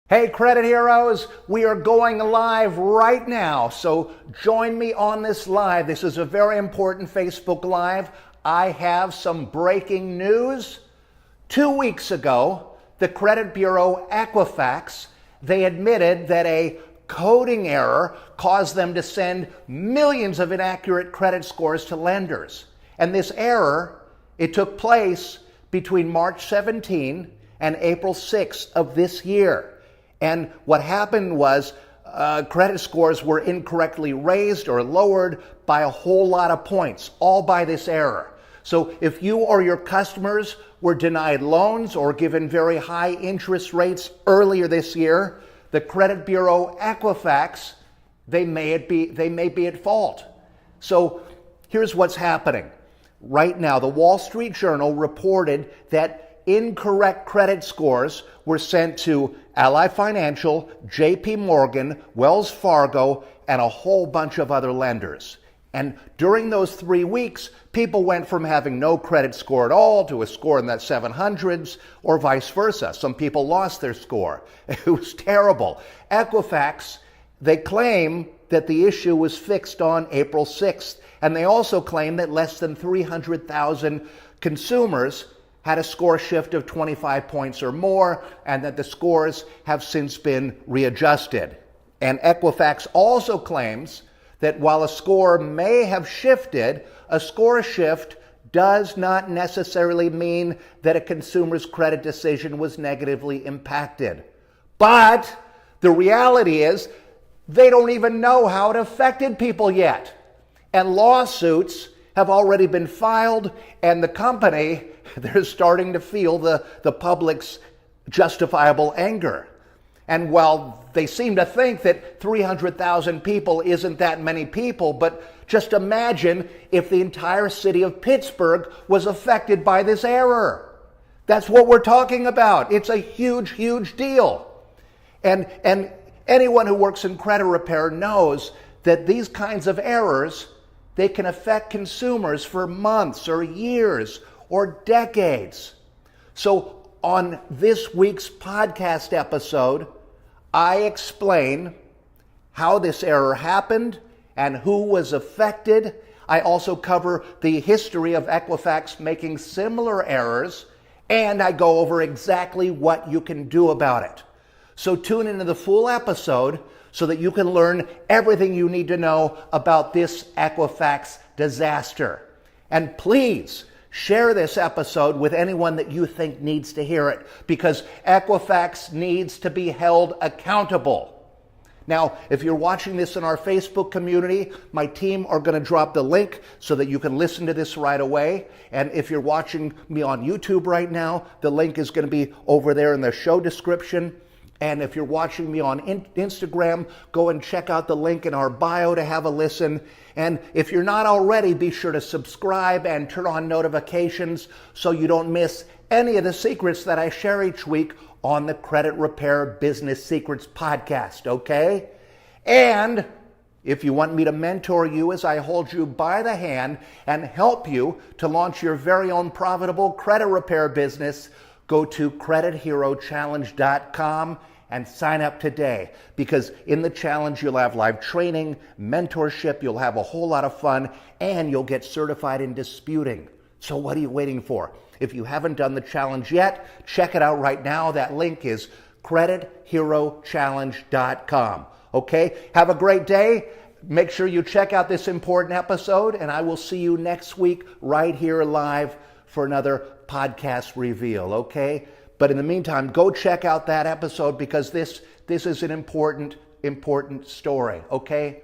Hey, Credit Heroes, we are going live right now, so join me on this live. This is a very important Facebook Live. I have some breaking news. 2 weeks ago, the credit bureau Equifax, they admitted that a coding error caused them to send millions of inaccurate credit scores to lenders. And this error, it took place between March 17 and April 6 of this year. And what happened was credit scores were incorrectly raised or lowered by a whole lot of points, all by this error. So if you or your customers were denied loans or given very high interest rates earlier this year, the credit bureau Equifax, they may be at fault. So here's what's happening. Right now, the Wall Street Journal reported that incorrect credit scores were sent to Ally Financial, JP Morgan, Wells Fargo, and a whole bunch of other lenders. And during those 3 weeks, people went from having no credit score at all to a score in that 700s, or vice versa. Some people lost their score. It was terrible. Equifax, they claim that the issue was fixed on April 6th, and they also claim that less than 300,000 consumers had a score shift of 25 points or more, and that the scores have since been readjusted. And Equifax also claims that while a score may have shifted, a score shift does not necessarily mean that a consumer's credit decision was negatively impacted. But the reality is, they don't even know how it affected people yet. And lawsuits have already been filed, and the company, they're starting to feel the public's justifiable anger. And while they seem to think that 300,000 people isn't that many people, but just imagine if the entire city of Pittsburgh was affected by this error. That's what we're talking about. It's a huge, huge deal. And anyone who works in credit repair knows that these kinds of errors, they can affect consumers for months or years or decades. So on this week's podcast episode, I explain how this error happened and who was affected. I also cover the history of Equifax making similar errors, and I go over exactly what you can do about it. So tune into the full episode so that you can learn everything you need to know about this Equifax disaster. And please share this episode with anyone that you think needs to hear it, because Equifax needs to be held accountable. Now, if you're watching this in our Facebook community, my team are going to drop the link so that you can listen to this right away. And if you're watching me on YouTube right now, the link is going to be over there in the show description. And if you're watching me on Instagram, go and check out the link in our bio to have a listen. And if you're not already, be sure to subscribe and turn on notifications so you don't miss any of the secrets that I share each week on the Credit Repair Business Secrets podcast, okay? And if you want me to mentor you as I hold you by the hand and help you to launch your very own profitable credit repair business, go to creditherochallenge.com and sign up today, because in the challenge you'll have live training, mentorship, you'll have a whole lot of fun, and you'll get certified in disputing. So what are you waiting for? If you haven't done the challenge yet, check it out right now. That link is creditherochallenge.com. Okay? Have a great day. Make sure you check out this important episode, and I will see you next week right here live for another podcast reveal, okay? But in the meantime, go check out that episode, because this is an important story, okay?